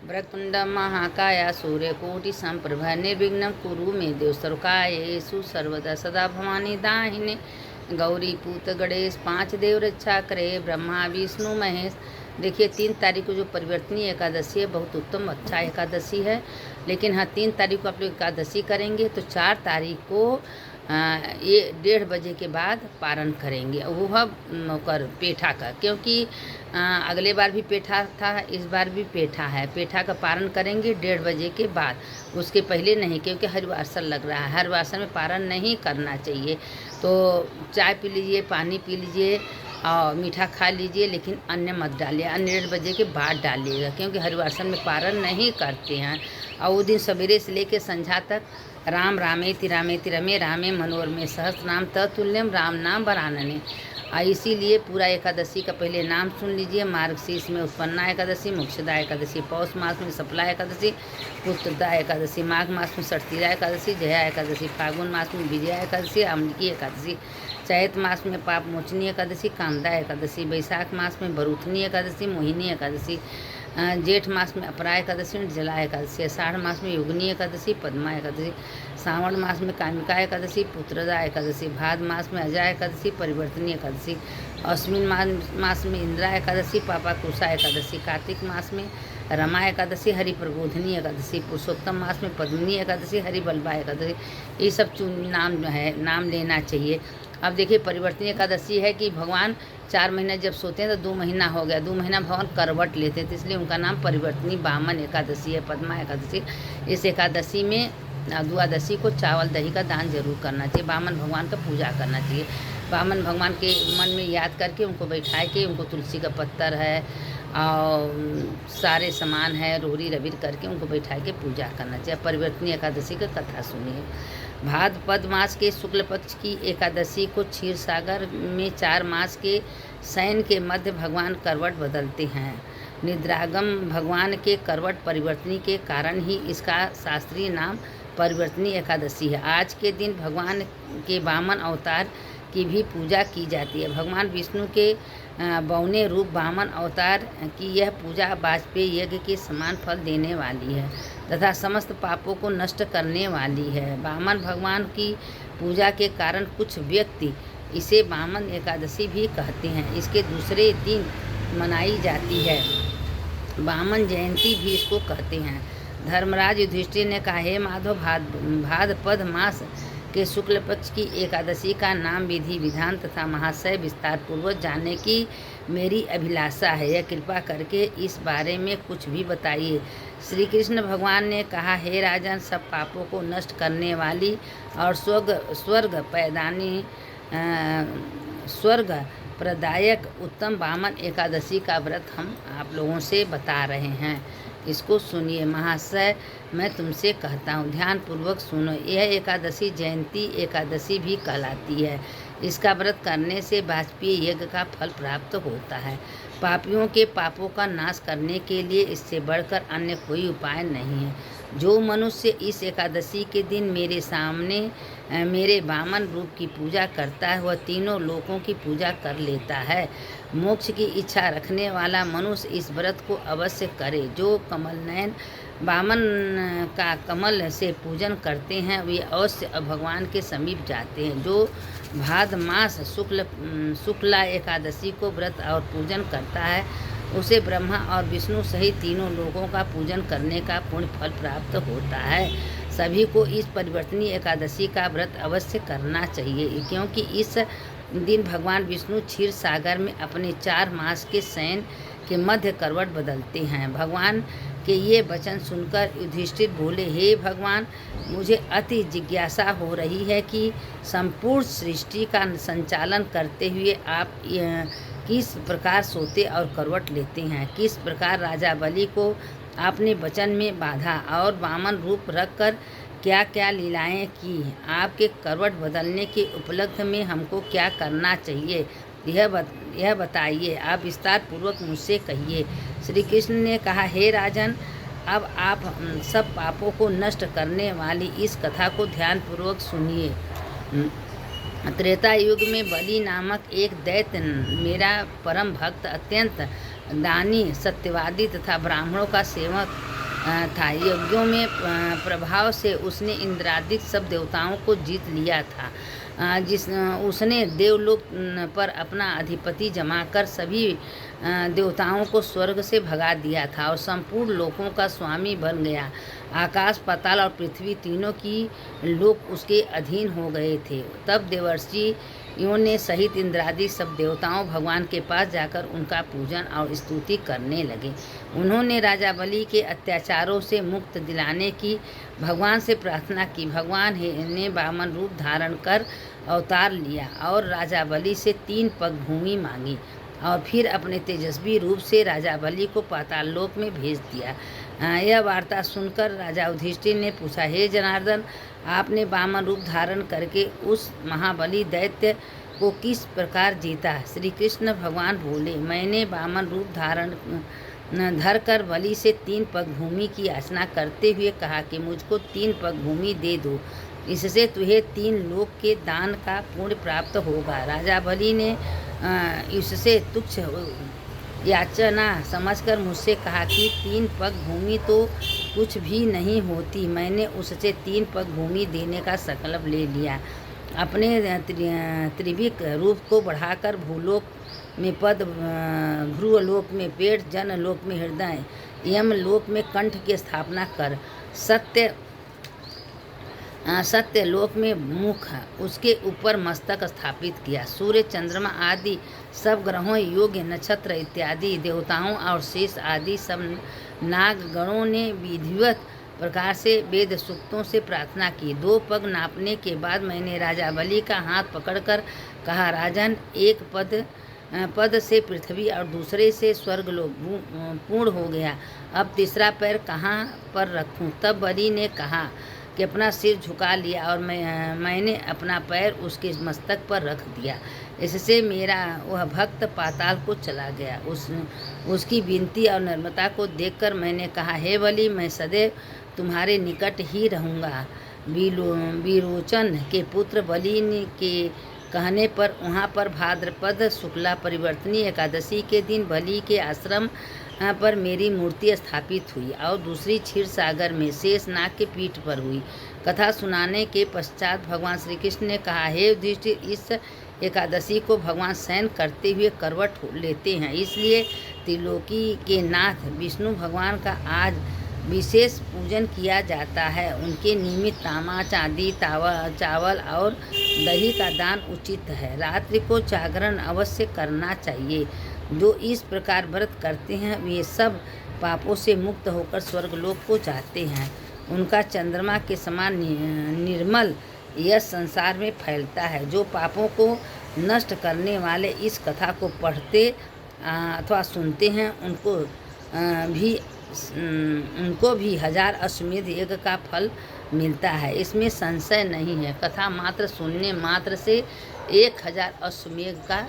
वक्रतुंड महाकाय सूर्यकोटि संप्रभा निर्विघ्नं कुरु मे देव सर्वकार्येषु सर्वदा सदा भवानी दाहिने गौरी पूत गणेश पांच देव रक्षा करे ब्रह्मा विष्णु महेश। देखिए 3 तारीख को जो परिवर्तनीय एकादशी है बहुत उत्तम अच्छा एकादशी है। लेकिन हाँ 3 तारीख को आप लोग एकादशी करेंगे तो 4 तारीख को ये 1:30 बजे के बाद पारण करेंगे वह कर पेठा का, क्योंकि अगले बार भी पेठा था इस बार भी पेठा है। पेठा का पारण करेंगे 1:30 बजे के बाद, उसके पहले नहीं, क्योंकि हरिवासर लग रहा है। हरिवासर में पारण नहीं करना चाहिए। तो चाय पी लीजिए, पानी पी लीजिए और मीठा खा लीजिए, लेकिन अन्न मत डालिए। अन्न 1:30 बजे के बाद डालिएगा, क्योंकि हरिवासर में पारण नहीं करते हैं। और वो दिन सवेरे से लेकर संध्या तक राम रामेति रामेति रमे रामे मनोरमे सहस्र नाम तत्तुल्यम राम नाम वरानने। इसीलिए पूरा एकादशी का पहले नाम सुन लीजिए। मार्गशीर्ष में उत्पन्ना एकादशी, मोक्षदा एकादशी, पौष मास में सफला एकादशी, पुत्रदा एकादशी, माघ मास में षठतीरा एकादशी, जया एकादशी, फागुन मास में विजया एकादशी, आमलिकी एकादशी, चैत मास में पाप मोचनी एकादशी, कामदा एकादशी, वैशाख मास में बरूथनी एकादशी, मोहिनी एकादशी, जेठ मास में अपरा एकादशी, निर्जला एकादशी, आषाढ़ मास में योगिनी एकादशी, पद्मा एकादशी, श्रावण मास में कामिका एकादशी, पुत्रदा एकादशी, भाद मास में अजय एकादशी, परिवर्तनी एकादशी, अश्विन मास में इंदिरा एकादशी, पापा कुशा एकादशी, कार्तिक मास में रमा एकादशी, हरि प्रबोधनी एकादशी, पुरुषोत्तम मास में पद्मिनी एकादशी, हरि बल्बा एकादशी। ये सब नाम जो है नाम लेना चाहिए। अब देखिए परिवर्तनीय एकादशी है कि भगवान 4 महीना जब सोते हैं तो 2 महीना हो गया, 2 महीना भगवान करवट लेते थे, इसलिए उनका नाम परिवर्तनी वामन एकादशी है, पद्मा एकादशी। इस एकादशी में द्वादशी को चावल दही का दान जरूर करना चाहिए। वामन भगवान का पूजा करना चाहिए। वामन भगवान के मन में याद करके उनको बैठा के उनको तुलसी का पत्तर है और सारे सामान है रोरी रबीर करके उनको बैठा के पूजा करना चाहिए। परिवर्तनीय एकादशी का कथा सुनिए। भाद्रपद मास के शुक्ल पक्ष की एकादशी को क्षीर सागर में 4 मास के शयन के मध्य भगवान करवट बदलते हैं। निद्रागम भगवान के करवट परिवर्तनी के कारण ही इसका शास्त्रीय नाम परिवर्तनी एकादशी है। आज के दिन भगवान के वामन अवतार की भी पूजा की जाती है। भगवान विष्णु के बौने रूप वामन अवतार की यह पूजा वाजपेयी यज्ञ के समान फल देने वाली है तथा समस्त पापों को नष्ट करने वाली है। वामन भगवान की पूजा के कारण कुछ व्यक्ति इसे वामन एकादशी भी कहते हैं। इसके दूसरे दिन मनाई जाती है। वामन जयंती भी इसको कहते हैं। धर्मराज युधिष्ठिर ने कहा, हे माधव, भाद्रपद मास के शुक्ल पक्ष की एकादशी का नाम विधि विधान तथा महाशय विस्तार पूर्वक जानने की मेरी अभिलाषा है। यह कृपा करके इस बारे में कुछ भी बताइए। श्री कृष्ण भगवान ने कहा, हे राजन, सब पापों को नष्ट करने वाली और स्वर्ग प्रदायक उत्तम वामन एकादशी का व्रत हम आप लोगों से बता रहे हैं। इसको सुनिए। महाशय, मैं तुमसे कहता हूँ, ध्यान पूर्वक सुनो। यह एकादशी जयंती एकादशी भी कहलाती है। इसका व्रत करने से वाजपेयी यज्ञ का फल प्राप्त होता है। पापियों के पापों का नाश करने के लिए इससे बढ़कर अन्य कोई उपाय नहीं है। जो मनुष्य इस एकादशी के दिन मेरे सामने मेरे वामन रूप की पूजा करता है वह तीनों लोकों की पूजा कर लेता है। मोक्ष की इच्छा रखने वाला मनुष्य इस व्रत को अवश्य करे। जो कमल नयन वामन का कमल से पूजन करते हैं वे अवश्य भगवान के समीप जाते हैं। जो भाद्र मास शुक्ला एकादशी को व्रत और पूजन करता है उसे ब्रह्मा और विष्णु सहित तीनों लोगों का पूजन करने का पुण्य फल प्राप्त होता है। सभी को इस परिवर्तनीय एकादशी का व्रत अवश्य करना चाहिए, क्योंकि इस दिन भगवान विष्णु क्षीर सागर में अपने 4 मास के शयन के मध्य करवट बदलते हैं। भगवान के ये वचन सुनकर युधिष्ठिर बोले, हे भगवान, मुझे अति जिज्ञासा हो रही है कि संपूर्ण सृष्टि का संचालन करते हुए आप किस प्रकार सोते और करवट लेते हैं। किस प्रकार राजा बलि को आपने वचन में बांधा और वामन रूप रखकर क्या क्या लीलाएं की। आपके करवट बदलने के उपलक्ष्य में हमको क्या करना चाहिए यह बताइए। आप विस्तार पूर्वक मुझसे कहिए। श्री कृष्ण ने कहा, हे राजन, अब आप सब पापों को नष्ट करने वाली इस कथा को ध्यान पूर्वक सुनिए। त्रेता युग में बलि नामक एक दैत्य मेरा परम भक्त, अत्यंत दानी, सत्यवादी तथा ब्राह्मणों का सेवक था। यज्ञों में प्रभाव से उसने इंद्रादिक सब देवताओं को जीत लिया था। उसने देवलोक पर अपना अधिपति जमाकर सभी देवताओं को स्वर्ग से भगा दिया था और संपूर्ण लोकों का स्वामी बन गया। आकाश, पाताल और पृथ्वी तीनों की लोक उसके अधीन हो गए थे। तब देवर्षियों ने सहित इंद्रादि सब देवताओं भगवान के पास जाकर उनका पूजन और स्तुति करने लगे। उन्होंने राजा बलि के अत्याचारों से मुक्त दिलाने की भगवान से प्रार्थना की। भगवान ने वामन रूप धारण कर अवतार लिया और राजा बलि से 3 पग भूमि मांगी और फिर अपने तेजस्वी रूप से राजा बलि को पाताल लोक में भेज दिया। यह वार्ता सुनकर राजा युधिष्ठिर ने पूछा, हे जनार्दन, आपने वामन रूप धारण करके उस महाबली दैत्य को किस प्रकार जीता? श्री कृष्ण भगवान बोले, मैंने वामन रूप धारण धर कर बलि से 3 पग भूमि की याचना करते हुए कहा कि मुझको 3 पग भूमि दे दो, इससे तुझे 3 लोक के दान का पुण्य प्राप्त होगा। राजा बलि ने इससे तुच्छ याचना समझकर मुझसे कहा कि 3 पग भूमि तो कुछ भी नहीं होती। मैंने उससे 3 पग भूमि देने का संकल्प ले लिया। अपने त्रिविक रूप को बढ़ाकर भूलोक में पद, भ्रुवलोक में पेट, जनलोक में हृदय, यमलोक में कंठ की स्थापना कर सत्य लोक में मुख, उसके ऊपर मस्तक स्थापित किया। सूर्य, चंद्रमा आदि सब ग्रहों, योग्य नक्षत्र इत्यादि देवताओं और शेष आदि सब नागगणों ने विधिवत प्रकार से वेद सूक्तों से प्रार्थना की। 2 पग नापने के बाद मैंने राजा बलि का हाथ पकड़कर कहा, राजन, एक पद से पृथ्वी और दूसरे से स्वर्गलोक पूर्ण हो गया। अब तीसरा पैर कहाँ पर रखूं? तब बलि ने कहा कि अपना सिर झुका लिया और मैंने अपना पैर उसके मस्तक पर रख दिया। इससे मेरा वह भक्त पाताल को चला गया। उसकी विनती और नम्रता को देखकर मैंने कहा, हे बलि, मैं सदैव तुम्हारे निकट ही रहूँगा। विरोचन के पुत्र बलि के कहने पर वहाँ पर भाद्रपद शुक्ला परिवर्तनी एकादशी के दिन बलि के आश्रम पर मेरी मूर्ति स्थापित हुई और दूसरी क्षीर सागर में शेषनाग के पीठ पर हुई। कथा सुनाने के पश्चात भगवान श्री कृष्ण ने कहा, हे युधिष्ठिर, इस एकादशी को भगवान शयन करते हुए करवट लेते हैं, इसलिए त्रिलोकी के नाथ विष्णु भगवान का आज विशेष पूजन किया जाता है। उनके निमित्त तांबा, चांदी, चावल और दही का दान उचित है। रात्रि को जागरण अवश्य करना चाहिए। जो इस प्रकार व्रत करते हैं वे सब पापों से मुक्त होकर स्वर्गलोक को जाते हैं। उनका चंद्रमा के समान निर्मल यश संसार में फैलता है। जो पापों को नष्ट करने वाले इस कथा को पढ़ते अथवा सुनते हैं उनको भी 1000 अश्वमेध यज्ञ का फल मिलता है, इसमें संशय नहीं है। कथा मात्र सुनने मात्र से 1000 अश्वमेध का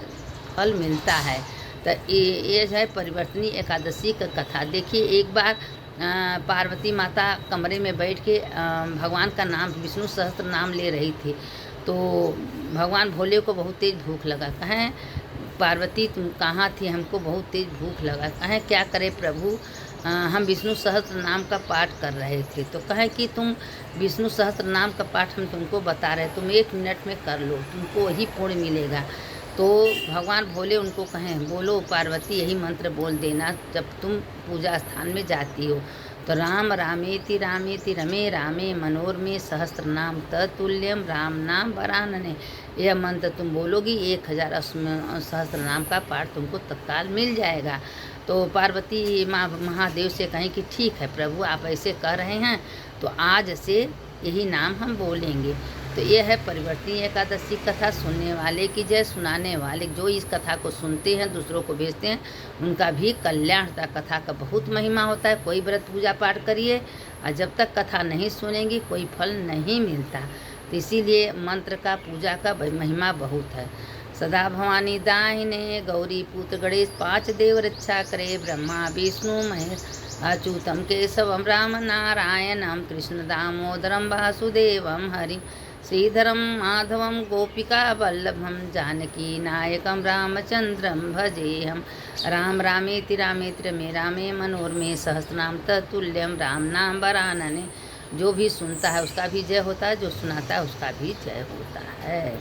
फल मिलता है। तो ये जो है परिवर्तनी एकादशी का कथा। देखिए, एक बार पार्वती माता कमरे में बैठ के भगवान का नाम, विष्णु सहस्त्र नाम ले रही थी। तो भगवान भोले को बहुत तेज भूख लगा। कहें, पार्वती तुम कहाँ थी? हमको बहुत तेज भूख लगा। कहें, क्या करे प्रभु, हम विष्णु सहस्त्र नाम का पाठ कर रहे थे। तो कहें कि तुम विष्णु सहस्त्र नाम का पाठ हम तुमको बता रहे, तुम 1 मिनट में कर लो, तुमको वही पुण्य मिलेगा। तो भगवान भोले उनको कहें, बोलो पार्वती, यही मंत्र बोल देना जब तुम पूजा स्थान में जाती हो। तो राम रामेति रामेति रमे रामे मनोरमे सहस्त्र नाम तत्तुल्यम राम नाम वरानने, यह मंत्र तुम बोलोगी 1000 सहस्त्र नाम का पाठ तुमको तत्काल मिल जाएगा। तो पार्वती माँ महादेव से कहें कि ठीक है प्रभु, आप ऐसे कह रहे हैं तो आज से यही नाम हम बोलेंगे। तो यह है परिवर्तनी एकादशी कथा। सुनने वाले की जय, सुनाने वाले जो इस कथा को सुनते हैं दूसरों को भेजते हैं उनका भी कल्याण होता है। कथा का बहुत महिमा होता है। कोई व्रत पूजा पाठ करिए और जब तक कथा नहीं सुनेंगी कोई फल नहीं मिलता। तो इसीलिए मंत्र का, पूजा का महिमा बहुत है। सदा भवानी दाहिने गौरी पूत गणेश 5 देव रक्षा करे, ब्रह्मा विष्णु महेश अच्युतम केशवम राम नारायणम कृष्ण दामोदरम वासुदेवम हरि श्रीधरं माधवं गोपिका वल्लभं जानकी नायकं रामचंद्रं भजेऽहं। राम रामेति रामेति रमे रामे मनोरमे सहस्रनाम तत्तुल्यं राम नाम वरानने। जो भी सुनता है उसका भी जय होता है, जो सुनाता है उसका भी जय होता है।